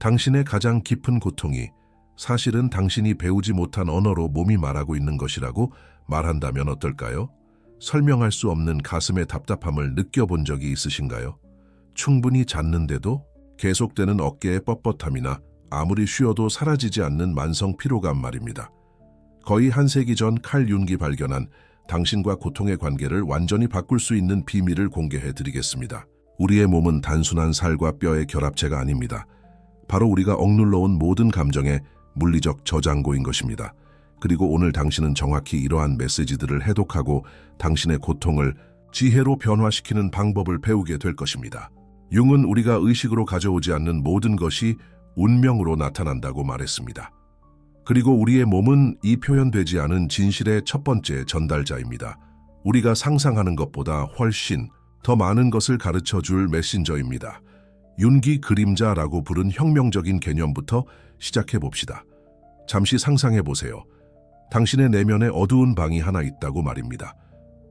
당신의 가장 깊은 고통이 사실은 당신이 배우지 못한 언어로 몸이 말하고 있는 것이라고 말한다면 어떨까요? 설명할 수 없는 가슴의 답답함을 느껴본 적이 있으신가요? 충분히 잤는데도 계속되는 어깨의 뻣뻣함이나 아무리 쉬어도 사라지지 않는 만성 피로감 말입니다. 거의 한 세기 전 칼 융이 발견한 당신과 고통의 관계를 완전히 바꿀 수 있는 비밀을 공개해 드리겠습니다. 우리의 몸은 단순한 살과 뼈의 결합체가 아닙니다. 바로 우리가 억눌러온 모든 감정의 물리적 저장고인 것입니다. 그리고 오늘 당신은 정확히 이러한 메시지들을 해독하고 당신의 고통을 지혜로 변화시키는 방법을 배우게 될 것입니다. 융은 우리가 의식으로 가져오지 않는 모든 것이 운명으로 나타난다고 말했습니다. 그리고 우리의 몸은 이 표현되지 않은 진실의 첫 번째 전달자입니다. 우리가 상상하는 것보다 훨씬 더 많은 것을 가르쳐줄 메신저입니다. 윤기 그림자라고 부른 혁명적인 개념부터 시작해봅시다. 잠시 상상해보세요. 당신의 내면에 어두운 방이 하나 있다고 말입니다.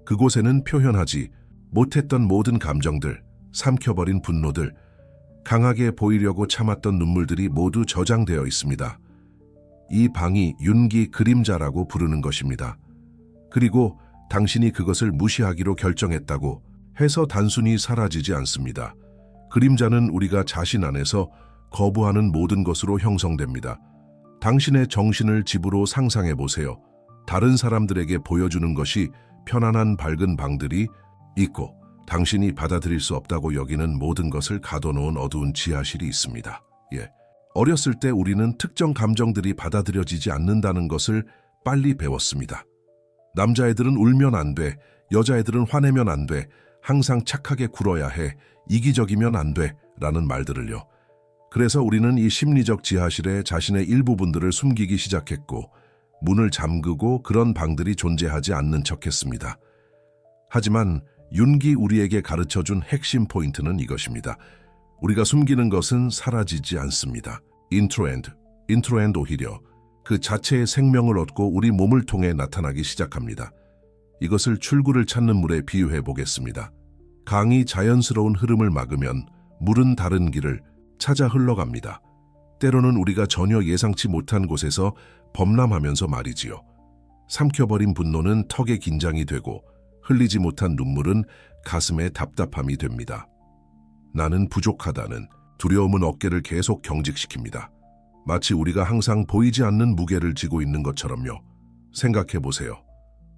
그곳에는 표현하지 못했던 모든 감정들, 삼켜버린 분노들, 강하게 보이려고 참았던 눈물들이 모두 저장되어 있습니다. 이 방이 윤기 그림자라고 부르는 것입니다. 그리고 당신이 그것을 무시하기로 결정했다고 해서 단순히 사라지지 않습니다. 그림자는 우리가 자신 안에서 거부하는 모든 것으로 형성됩니다. 당신의 정신을 집으로 상상해 보세요. 다른 사람들에게 보여주는 것이 편안한 밝은 방들이 있고 당신이 받아들일 수 없다고 여기는 모든 것을 가둬놓은 어두운 지하실이 있습니다. 어렸을 때 우리는 특정 감정들이 받아들여지지 않는다는 것을 빨리 배웠습니다. 남자애들은 울면 안 돼, 여자애들은 화내면 안 돼, 항상 착하게 굴어야 해, 이기적이면 안 돼 라는 말들을요. 그래서 우리는 이 심리적 지하실에 자신의 일부분들을 숨기기 시작했고 문을 잠그고 그런 방들이 존재하지 않는 척했습니다. 하지만 윤기 우리에게 가르쳐준 핵심 포인트는 이것입니다. 우리가 숨기는 것은 사라지지 않습니다. 인트로엔드 오히려 그 자체의 생명을 얻고 우리 몸을 통해 나타나기 시작합니다. 이것을 출구를 찾는 물에 비유해 보겠습니다. 강이 자연스러운 흐름을 막으면 물은 다른 길을 찾아 흘러갑니다. 때로는 우리가 전혀 예상치 못한 곳에서 범람하면서 말이지요. 삼켜버린 분노는 턱에 긴장이 되고 흘리지 못한 눈물은 가슴에 답답함이 됩니다. 나는 부족하다는 두려움은 어깨를 계속 경직시킵니다. 마치 우리가 항상 보이지 않는 무게를 지고 있는 것처럼요. 생각해 보세요.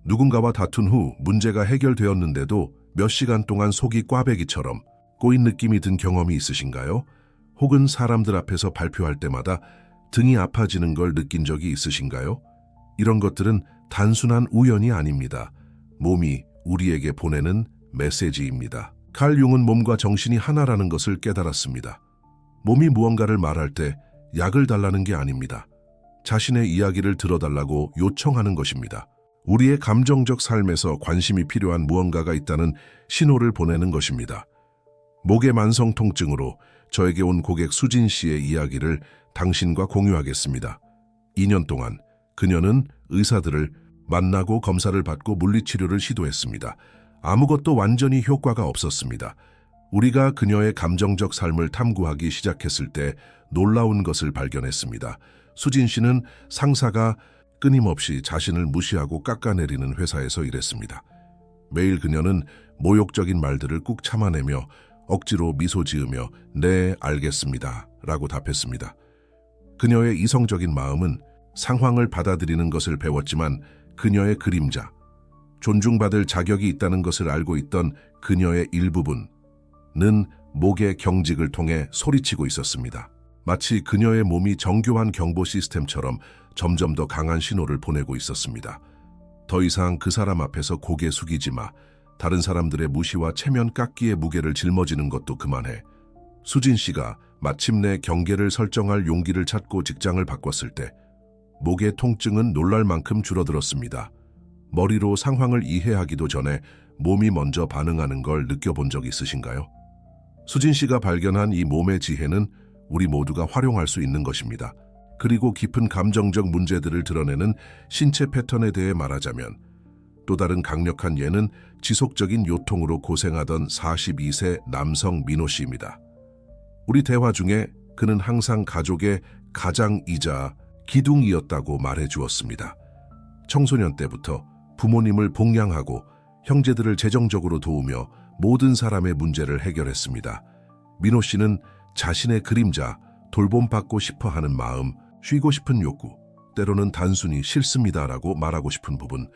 누군가와 다툰 후 문제가 해결되었는데도 몇 시간 동안 속이 꽈배기처럼 꼬인 느낌이 든 경험이 있으신가요? 혹은 사람들 앞에서 발표할 때마다 등이 아파지는 걸 느낀 적이 있으신가요? 이런 것들은 단순한 우연이 아닙니다. 몸이 우리에게 보내는 메시지입니다. 칼 융은 몸과 정신이 하나라는 것을 깨달았습니다. 몸이 무언가를 말할 때 약을 달라는 게 아닙니다. 자신의 이야기를 들어달라고 요청하는 것입니다. 우리의 감정적 삶에서 관심이 필요한 무언가가 있다는 신호를 보내는 것입니다. 목의 만성 통증으로 저에게 온 고객 수진 씨의 이야기를 당신과 공유하겠습니다. 2년 동안 그녀는 의사들을 만나고 검사를 받고 물리치료를 시도했습니다. 아무것도 완전히 효과가 없었습니다. 우리가 그녀의 감정적 삶을 탐구하기 시작했을 때 놀라운 것을 발견했습니다. 수진 씨는 상사가 끊임없이 자신을 무시하고 깎아내리는 회사에서 일했습니다. 매일 그녀는 모욕적인 말들을 꾹 참아내며 억지로 미소 지으며 네, 알겠습니다 라고 답했습니다. 그녀의 이성적인 마음은 상황을 받아들이는 것을 배웠지만 그녀의 그림자, 존중받을 자격이 있다는 것을 알고 있던 그녀의 일부분은 목의 경직을 통해 소리치고 있었습니다. 마치 그녀의 몸이 정교한 경보 시스템처럼 점점 더 강한 신호를 보내고 있었습니다. 더 이상 그 사람 앞에서 고개 숙이지 마. 다른 사람들의 무시와 체면 깎기의 무게를 짊어지는 것도 그만해. 수진 씨가 마침내 경계를 설정할 용기를 찾고 직장을 바꿨을 때 목의 통증은 놀랄 만큼 줄어들었습니다. 머리로 상황을 이해하기도 전에 몸이 먼저 반응하는 걸 느껴본 적 있으신가요? 수진 씨가 발견한 이 몸의 지혜는 우리 모두가 활용할 수 있는 것입니다. 그리고 깊은 감정적 문제들을 드러내는 신체 패턴에 대해 말하자면 또 다른 강력한 예는 지속적인 요통으로 고생하던 42세 남성 민호 씨입니다. 우리 대화 중에 그는 항상 가족의 가장이자 기둥이었다고 말해 주었습니다. 청소년 때부터 부모님을 봉양하고 형제들을 재정적으로 도우며 모든 사람의 문제를 해결했습니다. 민호 씨는 자신의 그림자, 돌봄받고 싶어 하는 마음, 쉬고 싶은 욕구, 때로는 단순히 싫습니다라고 말하고 싶은 부분,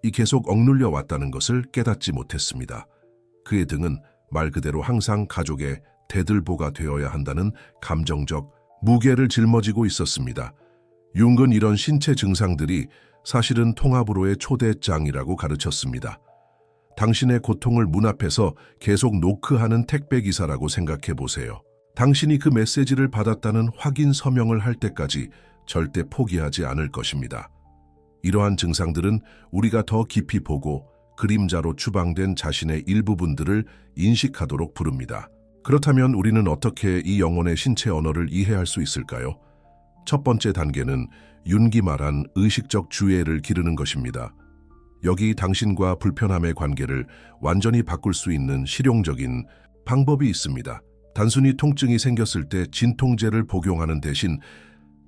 이 계속 억눌려 왔다는 것을 깨닫지 못했습니다. 그의 등은 말 그대로 항상 가족의 대들보가 되어야 한다는 감정적 무게를 짊어지고 있었습니다. 융은 이런 신체 증상들이 사실은 통합으로의 초대장이라고 가르쳤습니다. 당신의 고통을 문 앞에서 계속 노크하는 택배기사라고 생각해 보세요. 당신이 그 메시지를 받았다는 확인 서명을 할 때까지 절대 포기하지 않을 것입니다. 이러한 증상들은 우리가 더 깊이 보고 그림자로 추방된 자신의 일부분들을 인식하도록 부릅니다. 그렇다면 우리는 어떻게 이 영혼의 신체 언어를 이해할 수 있을까요? 첫 번째 단계는 윤기 말한 의식적 주의를 기르는 것입니다. 여기 당신과 불편함의 관계를 완전히 바꿀 수 있는 실용적인 방법이 있습니다. 단순히 통증이 생겼을 때 진통제를 복용하는 대신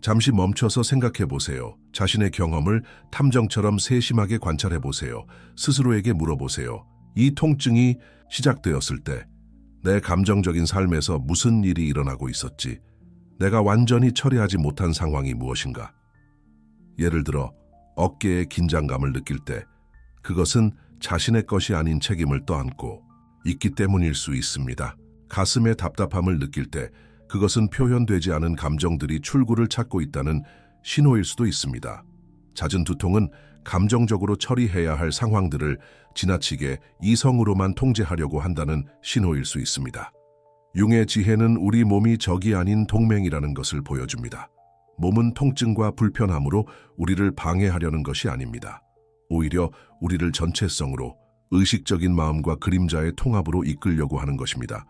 잠시 멈춰서 생각해 보세요. 자신의 경험을 탐정처럼 세심하게 관찰해 보세요. 스스로에게 물어보세요. 이 통증이 시작되었을 때 내 감정적인 삶에서 무슨 일이 일어나고 있었지? 내가 완전히 처리하지 못한 상황이 무엇인가? 예를 들어 어깨에 긴장감을 느낄 때 그것은 자신의 것이 아닌 책임을 떠안고 있기 때문일 수 있습니다. 가슴에 답답함을 느낄 때 그것은 표현되지 않은 감정들이 출구를 찾고 있다는 신호일 수도 있습니다. 잦은 두통은 감정적으로 처리해야 할 상황들을 지나치게 이성으로만 통제하려고 한다는 신호일 수 있습니다. 융의 지혜는 우리 몸이 적이 아닌 동맹이라는 것을 보여줍니다. 몸은 통증과 불편함으로 우리를 방해하려는 것이 아닙니다. 오히려 우리를 전체성으로 의식적인 마음과 그림자의 통합으로 이끌려고 하는 것입니다.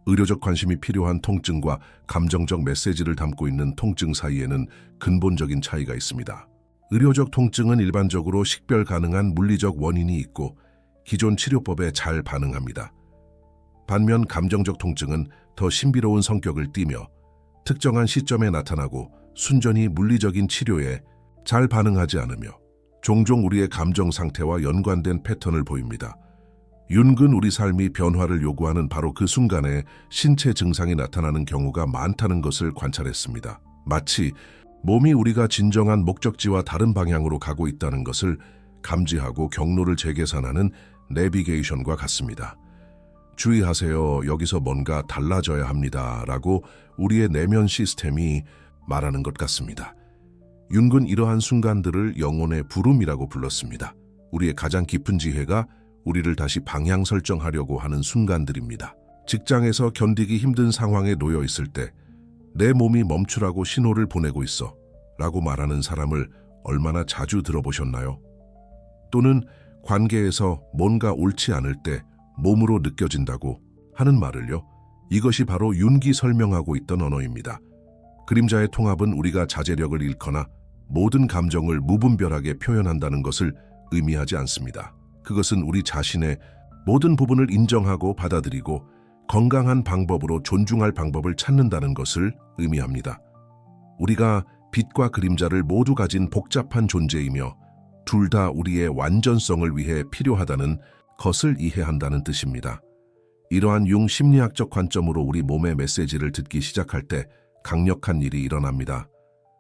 의료적 관심이 필요한 통증과 감정적 메시지를 담고 있는 통증 사이에는 근본적인 차이가 있습니다. 의료적 통증은 일반적으로 식별 가능한 물리적 원인이 있고 기존 치료법에 잘 반응합니다. 반면 감정적 통증은 더 신비로운 성격을 띠며 특정한 시점에 나타나고 순전히 물리적인 치료에 잘 반응하지 않으며 종종 우리의 감정 상태와 연관된 패턴을 보입니다. 윤근 우리 삶이 변화를 요구하는 바로 그 순간에 신체 증상이 나타나는 경우가 많다는 것을 관찰했습니다. 마치 몸이 우리가 진정한 목적지와 다른 방향으로 가고 있다는 것을 감지하고 경로를 재계산하는 내비게이션과 같습니다. 주의하세요. 여기서 뭔가 달라져야 합니다. 라고 우리의 내면 시스템이 말하는 것 같습니다. 윤근 이러한 순간들을 영혼의 부름이라고 불렀습니다. 우리의 가장 깊은 지혜가 우리를 다시 방향 설정하려고 하는 순간들입니다. 직장에서 견디기 힘든 상황에 놓여 있을 때 내 몸이 멈추라고 신호를 보내고 있어 라고 말하는 사람을 얼마나 자주 들어보셨나요? 또는 관계에서 뭔가 옳지 않을 때 몸으로 느껴진다고 하는 말을요. 이것이 바로 윤기 설명하고 있던 언어입니다. 그림자의 통합은 우리가 자제력을 잃거나 모든 감정을 무분별하게 표현한다는 것을 의미하지 않습니다. 그것은 우리 자신의 모든 부분을 인정하고 받아들이고 건강한 방법으로 존중할 방법을 찾는다는 것을 의미합니다. 우리가 빛과 그림자를 모두 가진 복잡한 존재이며 둘 다 우리의 완전성을 위해 필요하다는 것을 이해한다는 뜻입니다. 이러한 융 심리학적 관점으로 우리 몸의 메시지를 듣기 시작할 때 강력한 일이 일어납니다.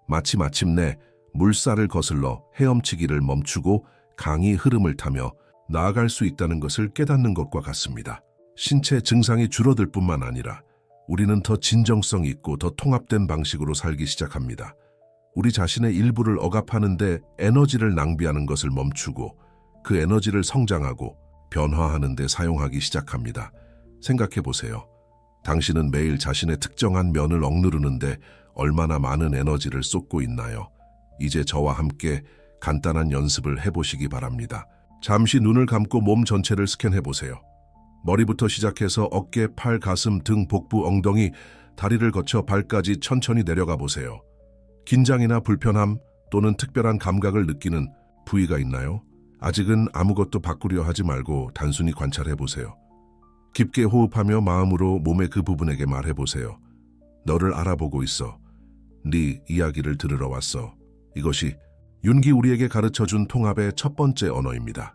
마치 마침내 물살을 거슬러 헤엄치기를 멈추고 강이 흐름을 타며 나아갈 수 있다는 것을 깨닫는 것과 같습니다. 신체 증상이 줄어들 뿐만 아니라 우리는 더 진정성 있고 더 통합된 방식으로 살기 시작합니다. 우리 자신의 일부를 억압하는 데 에너지를 낭비하는 것을 멈추고 그 에너지를 성장하고 변화하는 데 사용하기 시작합니다. 생각해 보세요. 당신은 매일 자신의 특정한 면을 억누르는데 얼마나 많은 에너지를 쏟고 있나요? 이제 저와 함께 간단한 연습을 해보시기 바랍니다. 잠시 눈을 감고 몸 전체를 스캔해 보세요. 머리부터 시작해서 어깨, 팔, 가슴, 등, 복부, 엉덩이, 다리를 거쳐 발까지 천천히 내려가 보세요. 긴장이나 불편함 또는 특별한 감각을 느끼는 부위가 있나요? 아직은 아무것도 바꾸려 하지 말고 단순히 관찰해 보세요. 깊게 호흡하며 마음으로 몸의 그 부분에게 말해 보세요. 너를 알아보고 있어. 네 이야기를 들으러 왔어. 이것이 윤기 우리에게 가르쳐준 통합의 첫 번째 언어입니다.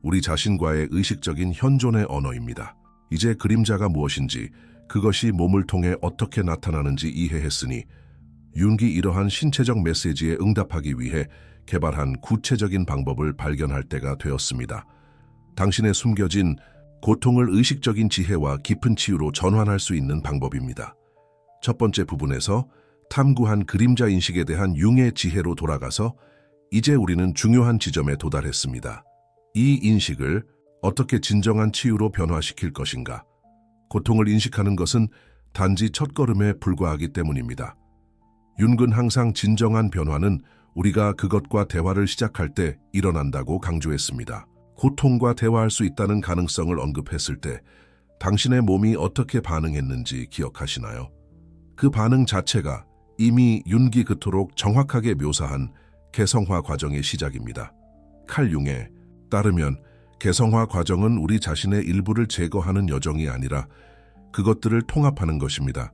우리 자신과의 의식적인 현존의 언어입니다. 이제 그림자가 무엇인지, 그것이 몸을 통해 어떻게 나타나는지 이해했으니 윤기 이러한 신체적 메시지에 응답하기 위해 개발한 구체적인 방법을 발견할 때가 되었습니다. 당신의 숨겨진 고통을 의식적인 지혜와 깊은 치유로 전환할 수 있는 방법입니다. 첫 번째 부분에서 탐구한 그림자 인식에 대한 융의 지혜로 돌아가서 이제 우리는 중요한 지점에 도달했습니다. 이 인식을 어떻게 진정한 치유로 변화시킬 것인가? 고통을 인식하는 것은 단지 첫걸음에 불과하기 때문입니다. 윤근 항상 진정한 변화는 우리가 그것과 대화를 시작할 때 일어난다고 강조했습니다. 고통과 대화할 수 있다는 가능성을 언급했을 때 당신의 몸이 어떻게 반응했는지 기억하시나요? 그 반응 자체가 이미 윤기 그토록 정확하게 묘사한 개성화 과정의 시작입니다. 칼 융에 따르면 개성화 과정은 우리 자신의 일부를 제거하는 여정이 아니라 그것들을 통합하는 것입니다.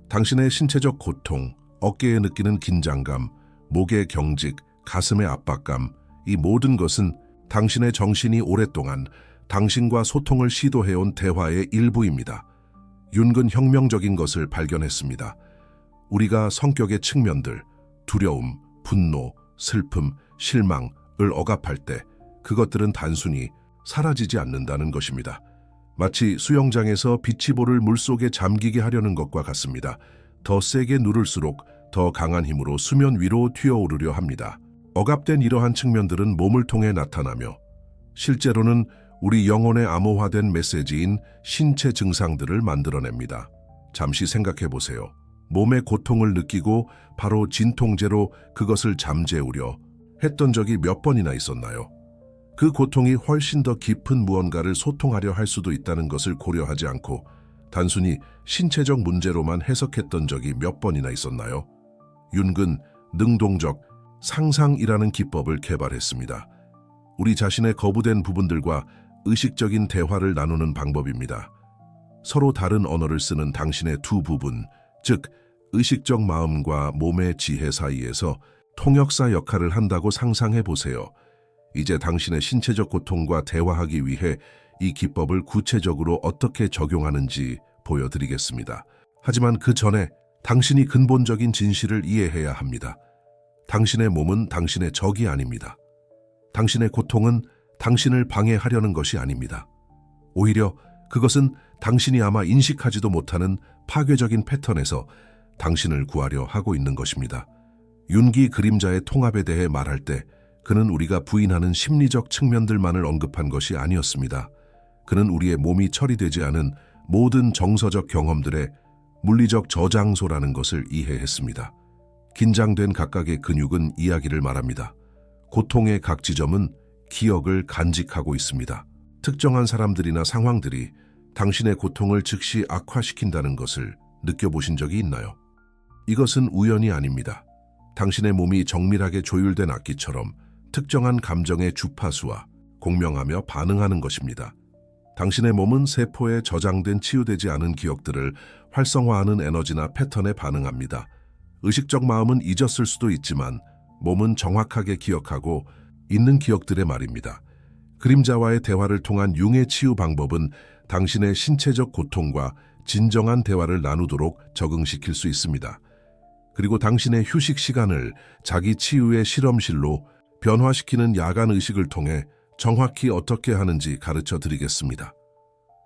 당신의 신체적 고통, 어깨에 느끼는 긴장감, 목의 경직, 가슴의 압박감, 이 모든 것은 당신의 정신이 오랫동안 당신과 소통을 시도해온 대화의 일부입니다. 윤근 혁명적인 것을 발견했습니다. 우리가 성격의 측면들, 두려움, 분노, 슬픔, 실망을 억압할 때 그것들은 단순히 사라지지 않는다는 것입니다. 마치 수영장에서 비치볼을 물속에 잠기게 하려는 것과 같습니다. 더 세게 누를수록 더 강한 힘으로 수면 위로 튀어오르려 합니다. 억압된 이러한 측면들은 몸을 통해 나타나며 실제로는 우리 영혼의 암호화된 메시지인 신체 증상들을 만들어냅니다. 잠시 생각해 보세요. 몸의 고통을 느끼고 바로 진통제로 그것을 잠재우려 했던 적이 몇 번이나 있었나요? 그 고통이 훨씬 더 깊은 무언가를 소통하려 할 수도 있다는 것을 고려하지 않고 단순히 신체적 문제로만 해석했던 적이 몇 번이나 있었나요? 윤근 능동적 상상이라는 기법을 개발했습니다. 우리 자신의 거부된 부분들과 의식적인 대화를 나누는 방법입니다. 서로 다른 언어를 쓰는 당신의 두 부분, 즉 의식적 마음과 몸의 지혜 사이에서 통역사 역할을 한다고 상상해 보세요. 이제 당신의 신체적 고통과 대화하기 위해 이 기법을 구체적으로 어떻게 적용하는지 보여드리겠습니다. 하지만 그 전에 당신이 근본적인 진실을 이해해야 합니다. 당신의 몸은 당신의 적이 아닙니다. 당신의 고통은 당신을 방해하려는 것이 아닙니다. 오히려 그것은 당신이 아마 인식하지도 못하는 파괴적인 패턴에서 당신을 구하려 하고 있는 것입니다. 윤기 그림자의 통합에 대해 말할 때 그는 우리가 부인하는 심리적 측면들만을 언급한 것이 아니었습니다. 그는 우리의 몸이 처리되지 않은 모든 정서적 경험들의 물리적 저장소라는 것을 이해했습니다. 긴장된 각각의 근육은 이야기를 말합니다. 고통의 각 지점은 기억을 간직하고 있습니다. 특정한 사람들이나 상황들이 당신의 고통을 즉시 악화시킨다는 것을 느껴보신 적이 있나요? 이것은 우연이 아닙니다. 당신의 몸이 정밀하게 조율된 악기처럼 특정한 감정의 주파수와 공명하며 반응하는 것입니다. 당신의 몸은 세포에 저장된 치유되지 않은 기억들을 활성화하는 에너지나 패턴에 반응합니다. 의식적 마음은 잊었을 수도 있지만 몸은 정확하게 기억하고 있는 기억들의 말입니다. 그림자와의 대화를 통한 융의 치유 방법은 당신의 신체적 고통과 진정한 대화를 나누도록 적응시킬 수 있습니다. 그리고 당신의 휴식 시간을 자기 치유의 실험실로 변화시키는 야간 의식을 통해 정확히 어떻게 하는지 가르쳐 드리겠습니다.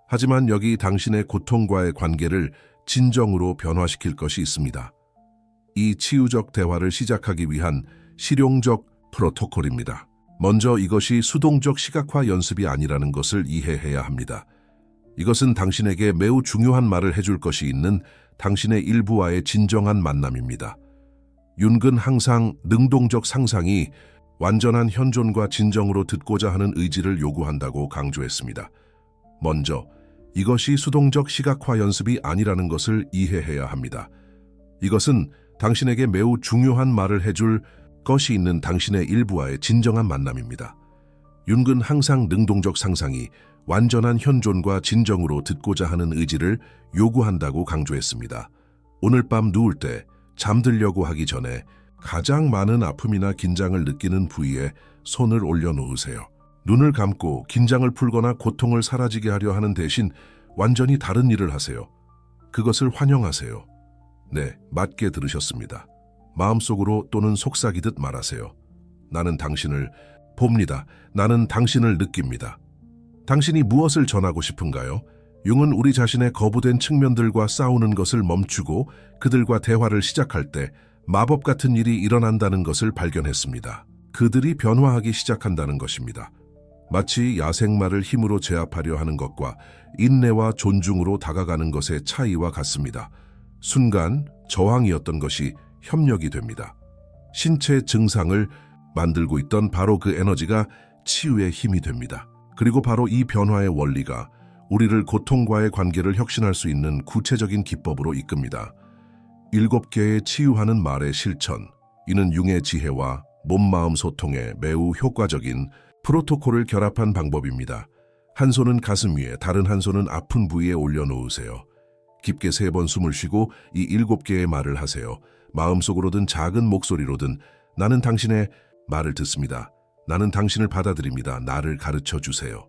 하지만 여기 당신의 고통과의 관계를 진정으로 변화시킬 것이 있습니다. 이 치유적 대화를 시작하기 위한 실용적 프로토콜입니다. 먼저 이것이 수동적 시각화 연습이 아니라는 것을 이해해야 합니다. 이것은 당신에게 매우 중요한 말을 해줄 것이 있는 당신의 일부와의 진정한 만남입니다. 윤근 항상 능동적 상상이 완전한 현존과 진정으로 듣고자 하는 의지를 요구한다고 강조했습니다. 먼저 이것이 수동적 시각화 연습이 아니라는 것을 이해해야 합니다. 이것은 당신에게 매우 중요한 말을 해줄 것이 있는 당신의 일부와의 진정한 만남입니다. 윤근 항상 능동적 상상이 완전한 현존과 진정으로 듣고자 하는 의지를 요구한다고 강조했습니다. 오늘 밤 누울 때 잠들려고 하기 전에 가장 많은 아픔이나 긴장을 느끼는 부위에 손을 올려놓으세요. 눈을 감고 긴장을 풀거나 고통을 사라지게 하려 하는 대신 완전히 다른 일을 하세요. 그것을 환영하세요. 네, 맞게 들으셨습니다. 마음속으로 또는 속삭이듯 말하세요. 나는 당신을 봅니다. 나는 당신을 느낍니다. 당신이 무엇을 전하고 싶은가요? 융은 우리 자신의 거부된 측면들과 싸우는 것을 멈추고 그들과 대화를 시작할 때 마법 같은 일이 일어난다는 것을 발견했습니다. 그들이 변화하기 시작한다는 것입니다. 마치 야생마를 힘으로 제압하려 하는 것과 인내와 존중으로 다가가는 것의 차이와 같습니다. 순간 저항이었던 것이 협력이 됩니다. 신체 증상을 만들고 있던 바로 그 에너지가 치유의 힘이 됩니다. 그리고 바로 이 변화의 원리가 우리를 고통과의 관계를 혁신할 수 있는 구체적인 기법으로 이끕니다. 7개의 치유하는 말의 실천, 이는 융의 지혜와 몸마음 소통에 매우 효과적인 프로토콜을 결합한 방법입니다. 한 손은 가슴 위에, 다른 한 손은 아픈 부위에 올려놓으세요. 깊게 3번 숨을 쉬고 이 7개의 말을 하세요. 마음속으로든 작은 목소리로든 나는 당신의 말을 듣습니다. 나는 당신을 받아들입니다. 나를 가르쳐 주세요.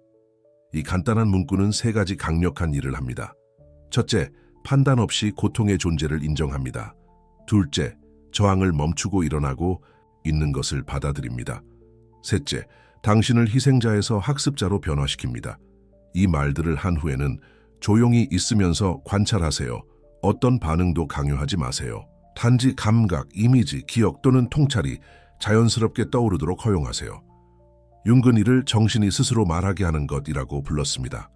이 간단한 문구는 3가지 강력한 일을 합니다. 첫째, 판단 없이 고통의 존재를 인정합니다. 둘째, 저항을 멈추고 일어나고 있는 것을 받아들입니다. 셋째, 당신을 희생자에서 학습자로 변화시킵니다. 이 말들을 한 후에는 조용히 있으면서 관찰하세요. 어떤 반응도 강요하지 마세요. 단지 감각, 이미지, 기억 또는 통찰이 자연스럽게 떠오르도록 허용하세요. 융은 이를 정신이 스스로 말하게 하는 것이라고 불렀습니다.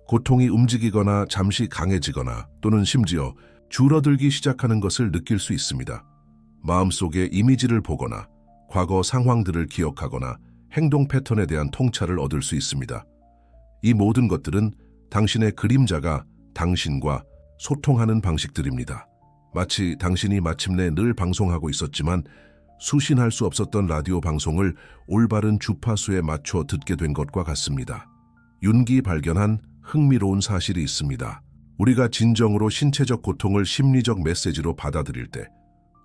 고통이 움직이거나 잠시 강해지거나 또는 심지어 줄어들기 시작하는 것을 느낄 수 있습니다. 마음속에 이미지를 보거나 과거 상황들을 기억하거나 행동 패턴에 대한 통찰을 얻을 수 있습니다. 이 모든 것들은 당신의 그림자가 당신과 소통하는 방식들입니다. 마치 당신이 마침내 늘 방송하고 있었지만 수신할 수 없었던 라디오 방송을 올바른 주파수에 맞춰 듣게 된 것과 같습니다. 융이 발견한 흥미로운 사실이 있습니다. 우리가 진정으로 신체적 고통을 심리적 메시지로 받아들일 때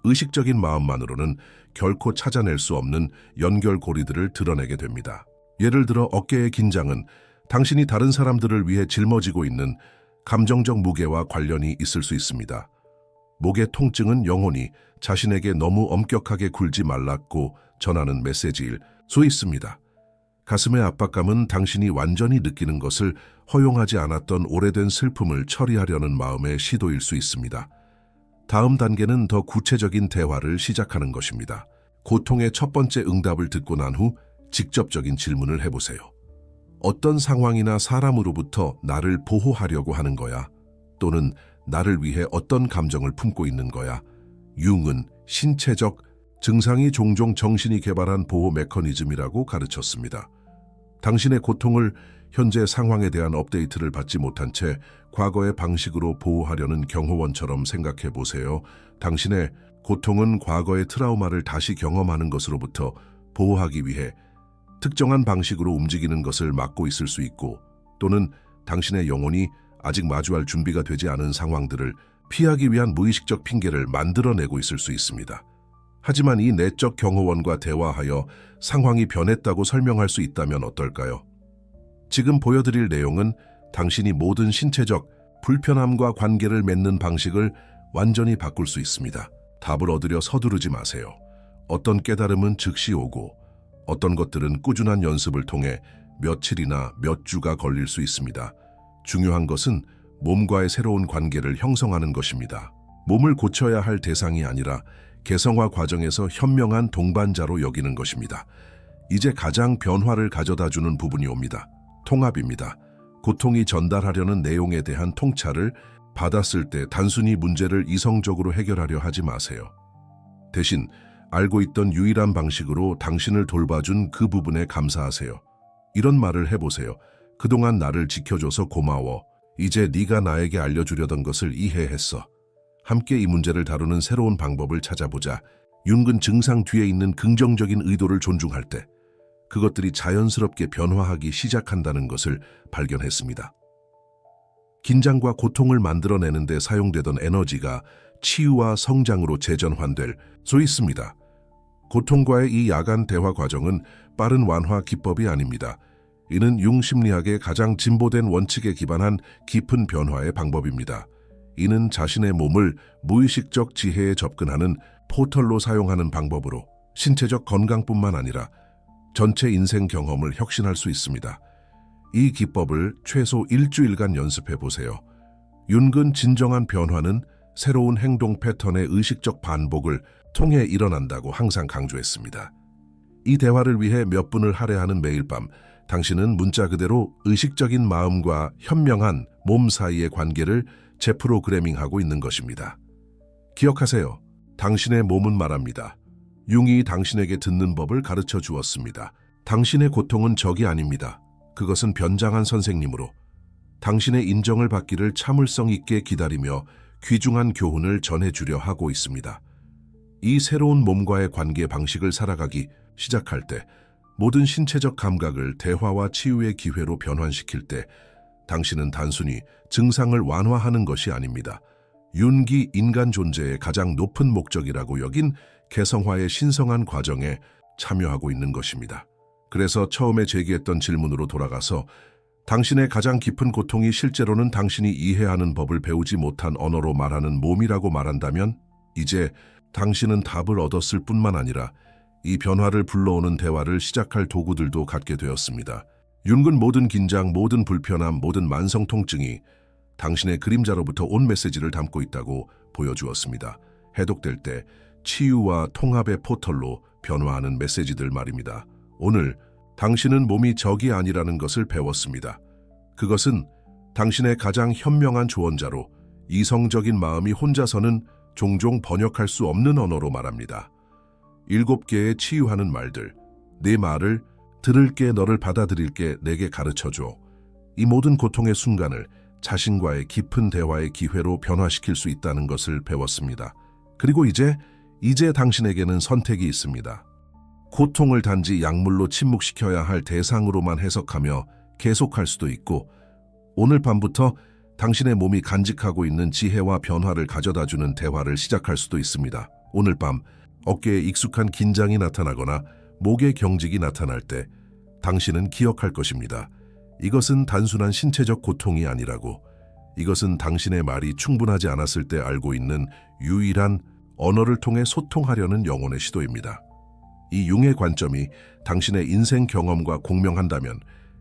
의식적인 마음만으로는 결코 찾아낼 수 없는 연결고리들을 드러내게 됩니다. 예를 들어 어깨의 긴장은 당신이 다른 사람들을 위해 짊어지고 있는 감정적 무게와 관련이 있을 수 있습니다. 목의 통증은 영혼이 자신에게 너무 엄격하게 굴지 말라고 전하는 메시지일 수 있습니다. 가슴의 압박감은 당신이 완전히 느끼는 것을 허용하지 않았던 오래된 슬픔을 처리하려는 마음의 시도일 수 있습니다. 다음 단계는 더 구체적인 대화를 시작하는 것입니다. 고통의 첫 번째 응답을 듣고 난 후 직접적인 질문을 해보세요. 어떤 상황이나 사람으로부터 나를 보호하려고 하는 거야? 또는 나를 위해 어떤 감정을 품고 있는 거야? 융은 신체적 증상이 종종 정신이 개발한 보호 메커니즘이라고 가르쳤습니다. 당신의 고통을 현재 상황에 대한 업데이트를 받지 못한 채 과거의 방식으로 보호하려는 경호원처럼 생각해 보세요. 당신의 고통은 과거의 트라우마를 다시 경험하는 것으로부터 보호하기 위해 특정한 방식으로 움직이는 것을 막고 있을 수 있고, 또는 당신의 영혼이 아직 마주할 준비가 되지 않은 상황들을 피하기 위한 무의식적 핑계를 만들어내고 있을 수 있습니다. 하지만 이 내적 경호원과 대화하여 상황이 변했다고 설명할 수 있다면 어떨까요? 지금 보여드릴 내용은 당신이 모든 신체적 불편함과 관계를 맺는 방식을 완전히 바꿀 수 있습니다. 답을 얻으려 서두르지 마세요. 어떤 깨달음은 즉시 오고 어떤 것들은 꾸준한 연습을 통해 며칠이나 몇 주가 걸릴 수 있습니다. 중요한 것은 몸과의 새로운 관계를 형성하는 것입니다. 몸을 고쳐야 할 대상이 아니라 개성화 과정에서 현명한 동반자로 여기는 것입니다. 이제 가장 변화를 가져다주는 부분이 옵니다. 통합입니다. 고통이 전달하려는 내용에 대한 통찰을 받았을 때 단순히 문제를 이성적으로 해결하려 하지 마세요. 대신 알고 있던 유일한 방식으로 당신을 돌봐준 그 부분에 감사하세요. 이런 말을 해보세요. 그동안 나를 지켜줘서 고마워. 이제 네가 나에게 알려주려던 것을 이해했어. 함께 이 문제를 다루는 새로운 방법을 찾아보자. 융은 증상 뒤에 있는 긍정적인 의도를 존중할 때 그것들이 자연스럽게 변화하기 시작한다는 것을 발견했습니다. 긴장과 고통을 만들어내는 데 사용되던 에너지가 치유와 성장으로 재전환될 수 있습니다. 고통과의 이 야간 대화 과정은 빠른 완화 기법이 아닙니다. 이는 융 심리학의 가장 진보된 원칙에 기반한 깊은 변화의 방법입니다. 이는 자신의 몸을 무의식적 지혜에 접근하는 포털로 사용하는 방법으로 신체적 건강뿐만 아니라 전체 인생 경험을 혁신할 수 있습니다. 이 기법을 최소 일주일간 연습해 보세요. 윤근 진정한 변화는 새로운 행동 패턴의 의식적 반복을 통해 일어난다고 항상 강조했습니다. 이 대화를 위해 몇 분을 할애하는 매일 밤, 당신은 문자 그대로 의식적인 마음과 현명한 몸 사이의 관계를 재프로그래밍하고 있는 것입니다. 기억하세요. 당신의 몸은 말합니다. 융이 당신에게 듣는 법을 가르쳐 주었습니다. 당신의 고통은 적이 아닙니다. 그것은 변장한 선생님으로 당신의 인정을 받기를 참을성 있게 기다리며 귀중한 교훈을 전해주려 하고 있습니다. 이 새로운 몸과의 관계 방식을 살아가기 시작할 때 모든 신체적 감각을 대화와 치유의 기회로 변환시킬 때 당신은 단순히 증상을 완화하는 것이 아닙니다. 윤기 인간 존재의 가장 높은 목적이라고 여긴 개성화의 신성한 과정에 참여하고 있는 것입니다. 그래서 처음에 제기했던 질문으로 돌아가서 당신의 가장 깊은 고통이 실제로는 당신이 이해하는 법을 배우지 못한 언어로 말하는 몸이라고 말한다면 이제 당신은 답을 얻었을 뿐만 아니라 이 변화를 불러오는 대화를 시작할 도구들도 갖게 되었습니다. 윤근 모든 긴장, 모든 불편함, 모든 만성 통증이 당신의 그림자로부터 온 메시지를 담고 있다고 보여주었습니다. 해독될 때 치유와 통합의 포털로 변화하는 메시지들 말입니다. 오늘 당신은 몸이 적이 아니라는 것을 배웠습니다. 그것은 당신의 가장 현명한 조언자로 이성적인 마음이 혼자서는 종종 번역할 수 없는 언어로 말합니다. 7개의 치유하는 말들, 내 말을 들을게, 너를 받아들일게, 내게 가르쳐줘. 이 모든 고통의 순간을 자신과의 깊은 대화의 기회로 변화시킬 수 있다는 것을 배웠습니다. 그리고 이제 당신에게는 선택이 있습니다. 고통을 단지 약물로 침묵시켜야 할 대상으로만 해석하며 계속할 수도 있고, 오늘 밤부터 당신의 몸이 간직하고 있는 지혜와 변화를 가져다주는 대화를 시작할 수도 있습니다. 오늘 밤 어깨에 익숙한 긴장이 나타나거나 목의 경직이 나타날 때 당신은 기억할 것입니다. 이것은 단순한 신체적 고통이 아니라고, 이것은 당신의 말이 충분하지 않았을 때 알고 있는 유일한 언어를 통해 소통하려는 영혼의 시도입니다. 이 융의 관점이 당신의 인생 경험과 공명한다면,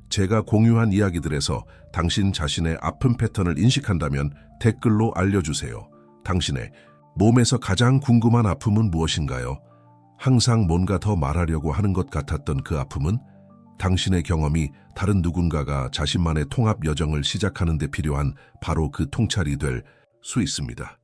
제가 공유한 이야기들에서 당신 자신의 아픈 패턴을 인식한다면 댓글로 알려주세요. 당신의 몸에서 가장 궁금한 아픔은 무엇인가요? 항상 뭔가 더 말하려고 하는 것 같았던 그 아픔은? 당신의 경험이 다른 누군가가 자신만의 통합 여정을 시작하는 데 필요한 바로 그 통찰이 될 수 있습니다.